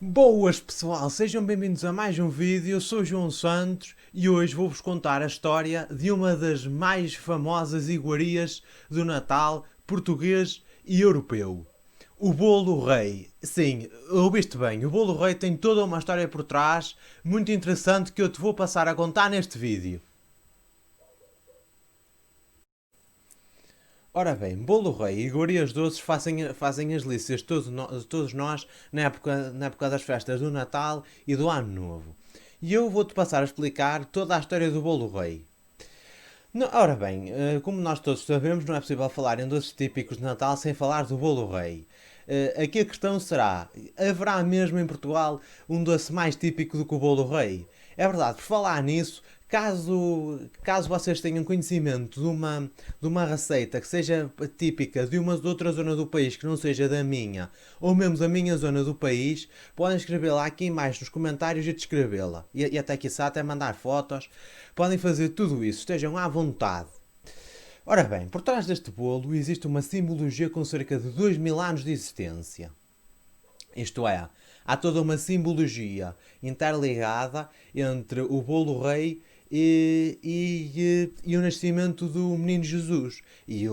Boas pessoal, sejam bem-vindos a mais um vídeo. Eu sou João Santos e hoje vou-vos contar a história de uma das mais famosas iguarias do Natal português e europeu. O Bolo Rei. Sim, ouviste bem, o Bolo Rei tem toda uma história por trás, muito interessante, que eu te vou passar a contar neste vídeo. Ora bem, Bolo Rei e iguarias doces fazem as delícias de todos nós na época das festas do Natal e do Ano Novo. E eu vou-te passar a explicar toda a história do Bolo Rei. Ora bem, como nós todos sabemos, não é possível falar em doces típicos de Natal sem falar do Bolo Rei. Aqui a questão será: haverá mesmo em Portugal um doce mais típico do que o Bolo Rei? É verdade, por falar nisso, caso vocês tenham conhecimento de uma receita que seja típica de outra zona do país que não seja da minha, ou mesmo da minha zona do país, podem escrevê-la aqui em baixo nos comentários e descrevê-la. E até quiçá até mandar fotos. Podem fazer tudo isso, estejam à vontade. Ora bem, por trás deste bolo existe uma simbologia com cerca de 2000 anos de existência. Isto é, há toda uma simbologia interligada entre o bolo rei e o nascimento do menino Jesus. E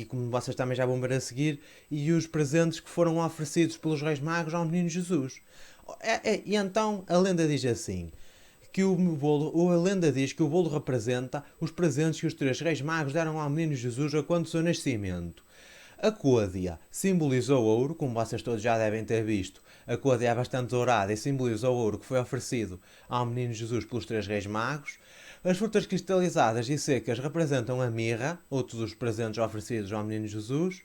como vocês também já vão ver a seguir, e os presentes que foram oferecidos pelos reis magos ao menino Jesus. E então a lenda diz assim: que o bolo, ou a lenda diz que o bolo representa os presentes que os três reis magos deram ao menino Jesus a quando do seu nascimento. A côdea simbolizou ouro, como vocês todos já devem ter visto. A côdea é bastante dourada e simboliza o ouro que foi oferecido ao menino Jesus pelos três reis magos. As frutas cristalizadas e secas representam a mirra, outro dos presentes oferecidos ao menino Jesus,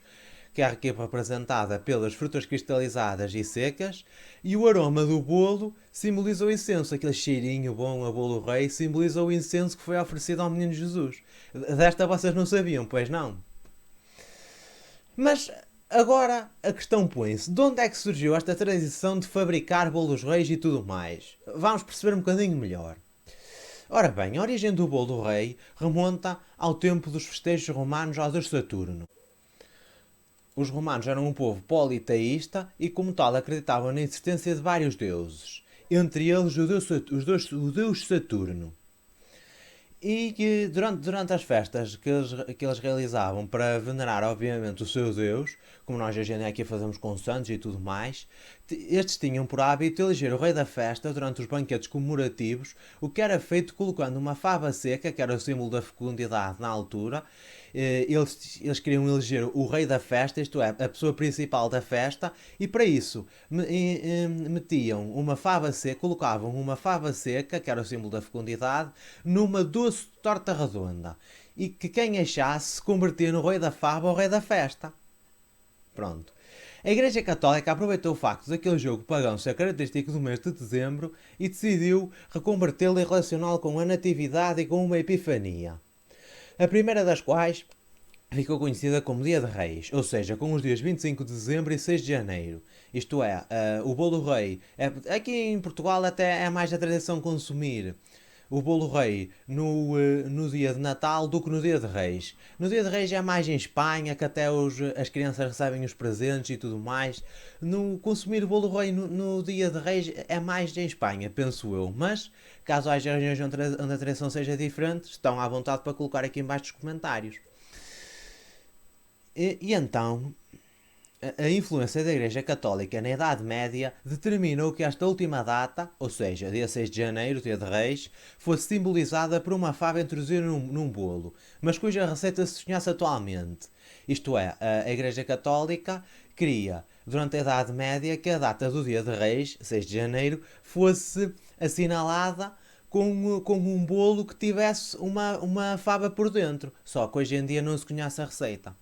que é aqui representada pelas frutas cristalizadas e secas, e o aroma do bolo simboliza o incenso, aquele cheirinho bom a bolo rei, simboliza o incenso que foi oferecido ao menino Jesus. Desta vocês não sabiam, pois não? Mas agora a questão põe-se: de onde é que surgiu esta tradição de fabricar bolos reis e tudo mais? Vamos perceber um bocadinho melhor. Ora bem, a origem do bolo rei remonta ao tempo dos festejos romanos ao deus Saturno. Os romanos eram um povo politeísta e, como tal, acreditavam na existência de vários deuses, entre eles o deus Saturno. E durante as festas que eles realizavam para venerar, obviamente, o seu Deus, como nós hoje em dia aqui fazemos com santos e tudo mais, estes tinham por hábito eleger o rei da festa durante os banquetes comemorativos, o que era feito colocando uma fava seca, que era o símbolo da fecundidade na altura. Eles queriam eleger o rei da festa, isto é, a pessoa principal da festa, e para isso metiam uma fava seca, colocavam uma fava seca, que era o símbolo da fecundidade, numa doce torta redonda. E que quem achasse se convertia no rei da fava ou rei da festa. Pronto. A Igreja Católica aproveitou o facto daquele jogo pagão ser característico do mês de dezembro e decidiu reconvertê-lo e relacioná-lo com a Natividade e com uma Epifania. A primeira das quais ficou conhecida como Dia de Reis, ou seja, com os dias 25 de dezembro e 6 de janeiro. Isto é, o bolo rei. Aqui em Portugal até é mais a tradição consumir o bolo rei no dia de Natal do que no dia de Reis. No dia de Reis é mais em Espanha, que até as crianças recebem os presentes e tudo mais. No consumir o bolo rei no dia de Reis é mais em Espanha, penso eu. Mas, caso haja regiões onde a tradição seja diferente, estão à vontade para colocar aqui em baixo nos comentários. E então, a influência da Igreja Católica na Idade Média determinou que esta última data, ou seja, dia 6 de janeiro, dia de Reis, fosse simbolizada por uma fava introduzida num bolo, mas cuja receita se conhece atualmente. Isto é, a Igreja Católica queria, durante a Idade Média, que a data do dia de Reis, 6 de janeiro, fosse assinalada com um bolo que tivesse uma fava por dentro. Só que hoje em dia não se conhece a receita.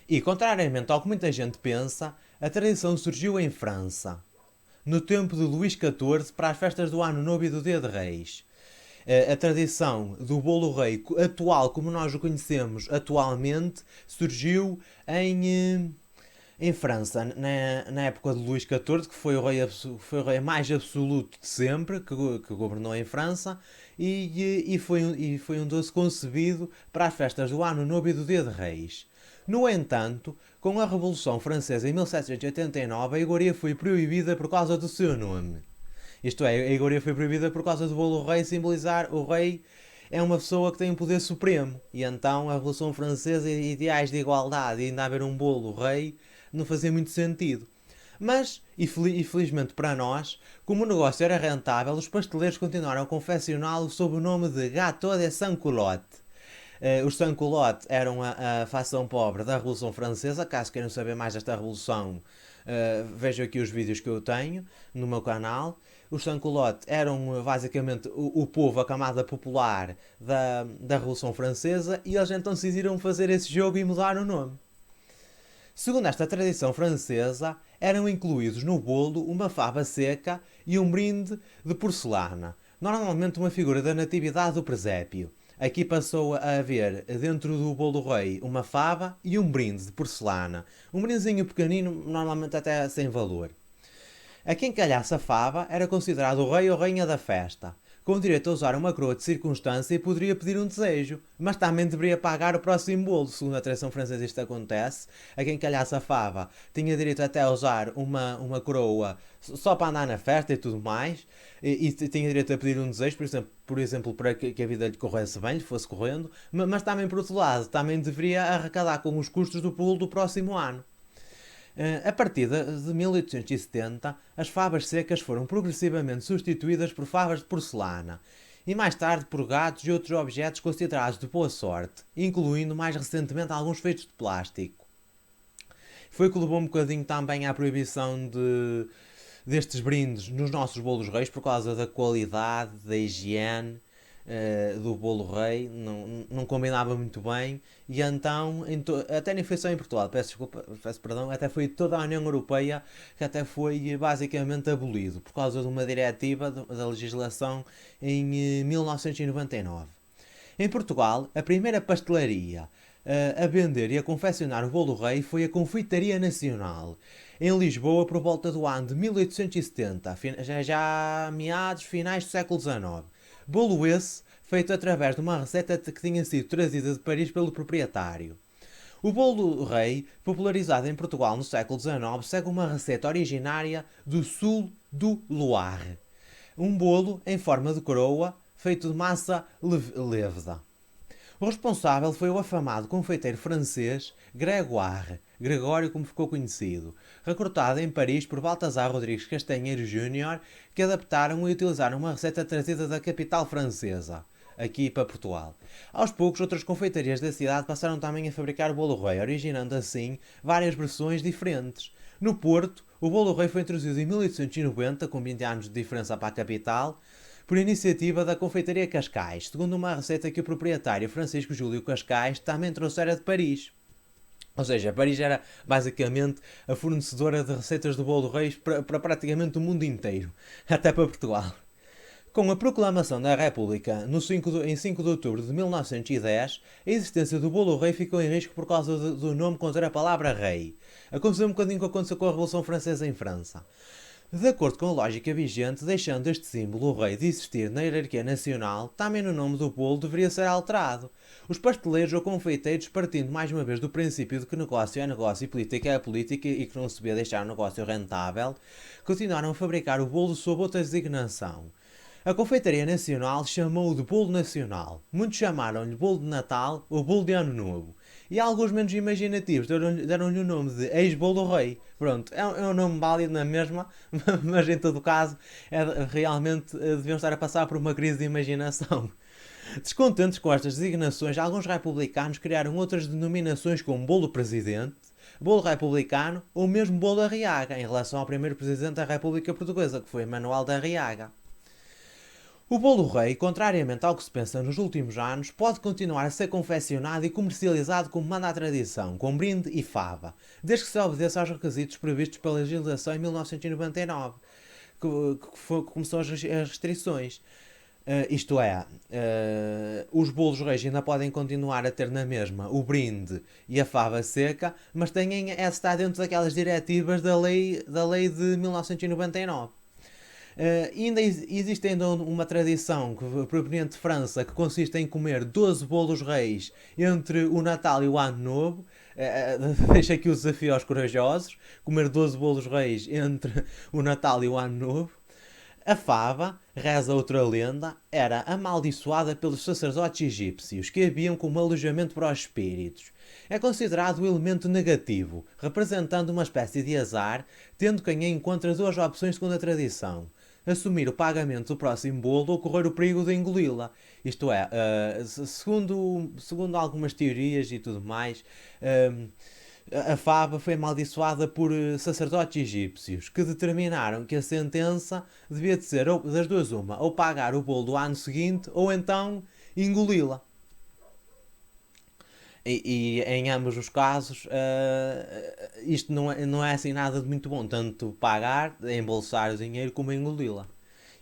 E, contrariamente ao que muita gente pensa, a tradição surgiu em França, no tempo de Luís XIV, para as festas do Ano Novo e do Dia de Reis. A tradição do bolo rei atual, como nós o conhecemos atualmente, surgiu em França, na época de Luís XIV, que foi o rei mais absoluto de sempre, que governou em França, e foi um doce concebido para as festas do Ano Novo e do Dia de Reis. No entanto, com a Revolução Francesa em 1789, a iguaria foi proibida por causa do seu nome. Isto é, a iguaria foi proibida por causa do bolo rei simbolizar o rei é uma pessoa que tem um poder supremo. E então a Revolução Francesa e ideais de igualdade e ainda haver um bolo rei não fazia muito sentido. Mas, infelizmente para nós, como o negócio era rentável, os pasteleiros continuaram a confeccioná-lo sob o nome de Gâteau de Sans-Culotte. Os sans-culottes eram a facção pobre da Revolução Francesa. Caso queiram saber mais desta revolução, vejam aqui os vídeos que eu tenho no meu canal. Os sans-culottes eram basicamente o povo, a camada popular da Revolução Francesa, e eles então decidiram fazer esse jogo e mudar o nome. Segundo esta tradição francesa, eram incluídos no bolo uma fava seca e um brinde de porcelana, normalmente uma figura da natividade do presépio. Aqui passou a haver dentro do bolo do rei uma fava e um brinde de porcelana. Um brindezinho pequenino, normalmente até sem valor. A quem calhasse a fava era considerado o rei ou rainha da festa, com direito a usar uma coroa de circunstância e poderia pedir um desejo, mas também deveria pagar o próximo bolo. Segundo a tradição francesa isto acontece. A quem calhasse a fava tinha direito até a usar uma coroa só para andar na festa e tudo mais, e tinha direito a pedir um desejo, por exemplo para que a vida lhe corresse bem, lhe fosse correndo, mas também por outro lado, também deveria arrecadar com os custos do bolo do próximo ano. A partir de 1870, as favas secas foram progressivamente substituídas por favas de porcelana e mais tarde por gatos e outros objetos considerados de boa sorte, incluindo mais recentemente alguns feitos de plástico. Foi o que levou um bocadinho também à proibição destes brindes nos nossos bolos reis por causa da qualidade, da higiene do bolo rei, não combinava muito bem, e então até nem foi só em Portugal, peço perdão, até foi toda a União Europeia que até foi basicamente abolido por causa de uma diretiva da legislação em 1999. Em Portugal, a primeira pastelaria a vender e a confeccionar o bolo rei foi a Confeitaria Nacional, em Lisboa, por volta do ano de 1870, já meados finais do século XIX. Bolo esse feito através de uma receita que tinha sido trazida de Paris pelo proprietário. O bolo rei, popularizado em Portugal no século XIX, segue uma receita originária do sul do Loire. Um bolo em forma de coroa, feito de massa leveda. O responsável foi o afamado confeiteiro francês Gregório como ficou conhecido, recrutado em Paris por Baltasar Rodrigues Castanheiro Júnior, que adaptaram e utilizaram uma receita trazida da capital francesa, aqui para Portugal. Aos poucos, outras confeitarias da cidade passaram também a fabricar o bolo rei, originando assim várias versões diferentes. No Porto, o bolo rei foi introduzido em 1890, com 20 anos de diferença para a capital, por iniciativa da Confeitaria Cascais, segundo uma receita que o proprietário Francisco Júlio Cascais também trouxera de Paris. Ou seja, Paris era basicamente a fornecedora de receitas do bolo reis para praticamente o mundo inteiro, até para Portugal. Com a proclamação da República em 5 de outubro de 1910, a existência do bolo rei ficou em risco por causa do nome conter a palavra rei. Aconteceu um bocadinho o que aconteceu com a Revolução Francesa em França. De acordo com a lógica vigente, deixando este símbolo, o rei, de existir na hierarquia nacional, também no nome do bolo deveria ser alterado. Os pasteleiros ou confeiteiros, partindo mais uma vez do princípio de que negócio é negócio e política é política e que não se devia deixar o negócio rentável, continuaram a fabricar o bolo sob outra designação. A Confeitaria Nacional chamou-o de Bolo Nacional. Muitos chamaram-lhe Bolo de Natal ou Bolo de Ano Novo. E alguns menos imaginativos deram-lhe o nome de Ex-Bolo Rei. Pronto, é um nome válido na mesma, mas em todo caso realmente deviam estar a passar por uma crise de imaginação. Descontentes com estas designações, alguns republicanos criaram outras denominações como Bolo Presidente, Bolo Republicano ou mesmo Bolo Arriaga, em relação ao primeiro presidente da República Portuguesa, que foi Manuel da Arriaga. O bolo rei, contrariamente ao que se pensa nos últimos anos, pode continuar a ser confeccionado e comercializado como manda a tradição, com brinde e fava, desde que se obedeça aos requisitos previstos pela legislação em 1999, que começou as restrições. Isto é, os bolos reis ainda podem continuar a ter na mesma o brinde e a fava seca, mas têm é estar dentro daquelas diretivas da lei de 1999. Ainda existe ainda uma tradição proveniente de França que consiste em comer 12 bolos reis entre o Natal e o Ano Novo. Deixo aqui o desafio aos corajosos: comer 12 bolos reis entre o Natal e o Ano Novo. A fava, reza outra lenda, era amaldiçoada pelos sacerdotes egípcios que a viam como alojamento para os espíritos. É considerado o elemento negativo, representando uma espécie de azar, tendo quem a encontra duas opções segundo a tradição: assumir o pagamento do próximo bolo ou correr o perigo de engoli-la. Isto é, segundo algumas teorias e tudo mais, a fava foi amaldiçoada por sacerdotes egípcios que determinaram que a sentença devia de ser das duas uma: ou pagar o bolo do ano seguinte ou então engoli-la. E em ambos os casos, isto não é assim nada de muito bom, tanto pagar, embolsar o dinheiro, como engoli-la.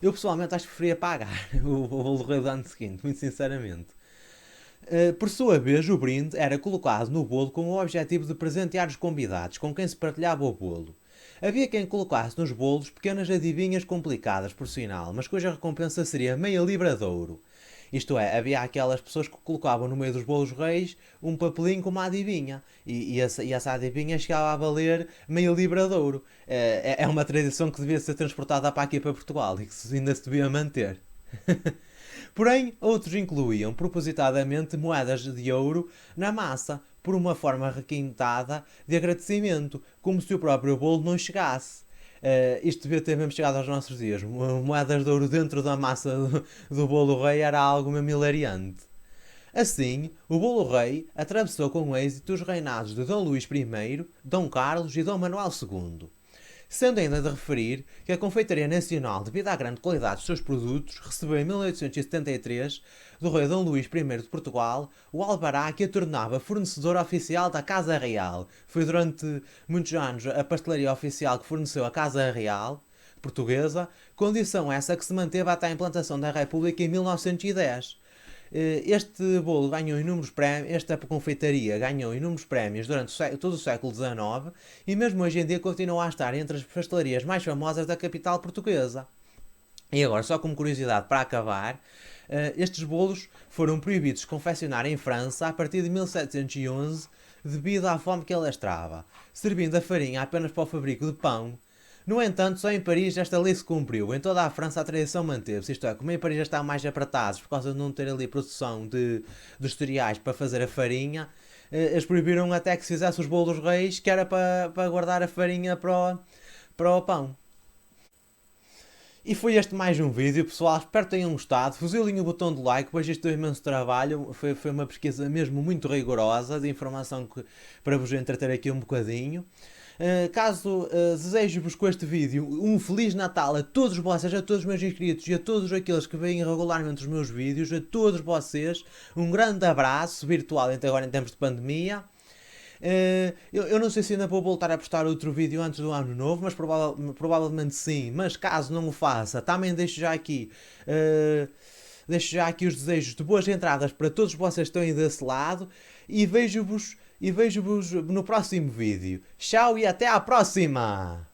Eu pessoalmente acho que preferia pagar o bolo rei do ano seguinte, muito sinceramente. Por sua vez, o brinde era colocado no bolo com o objetivo de presentear os convidados com quem se partilhava o bolo. Havia quem colocasse nos bolos pequenas adivinhas complicadas, por sinal, mas cuja recompensa seria meia libra de ouro. Isto é, havia aquelas pessoas que colocavam no meio dos bolos reis um papelinho com uma adivinha. E essa adivinha chegava a valer meia libra de ouro. É uma tradição que devia ser transportada para aqui para Portugal e que ainda se devia manter. Porém, outros incluíam propositadamente moedas de ouro na massa, por uma forma requintada de agradecimento, como se o próprio bolo não chegasse. Isto devia ter mesmo chegado aos nossos dias. Moedas de ouro dentro da massa do bolo rei era algo mesmo hilariante. Assim, o bolo rei atravessou com êxito os reinados de Dom Luís I, Dom Carlos e Dom Manuel II. Sendo ainda de referir que a Confeitaria Nacional, devido à grande qualidade dos seus produtos, recebeu em 1873, do rei Dom Luís I de Portugal, o albará que a tornava fornecedor oficial da Casa Real. Foi durante muitos anos a pastelaria oficial que forneceu a Casa Real portuguesa, condição essa que se manteve até a implantação da República em 1910. Este bolo ganhou inúmeros prémios, esta confeitaria ganhou inúmeros prémios durante todo o século XIX e mesmo hoje em dia continua a estar entre as pastelarias mais famosas da capital portuguesa. E agora, só como curiosidade para acabar, estes bolos foram proibidos de confeccionar em França a partir de 1711 devido à fome que alastrava, servindo a farinha apenas para o fabrico de pão. No entanto, só em Paris esta lei se cumpriu. Em toda a França a tradição manteve-se. Isto é, como em Paris já estavam mais apertados por causa de não ter ali produção dos cereais para fazer a farinha, eles proibiram até que se fizesse os bolos reis, que era para guardar a farinha para o pão. E foi este mais um vídeo, pessoal. Espero que tenham gostado. Fuzilem o botão de like, pois isto deu imenso trabalho. Foi uma pesquisa mesmo muito rigorosa de informação para vos entreter aqui um bocadinho. Caso desejo-vos com este vídeo um Feliz Natal a todos vocês, a todos os meus inscritos e a todos aqueles que veem regularmente os meus vídeos, a todos vocês, um grande abraço virtual, agora em tempos de pandemia. Eu não sei se ainda vou voltar a postar outro vídeo antes do ano novo, mas provavelmente sim. Mas caso não o faça, também deixo já aqui os desejos de boas entradas para todos vocês que estão aí desse lado e vejo-vos no próximo vídeo. Tchau e até à próxima!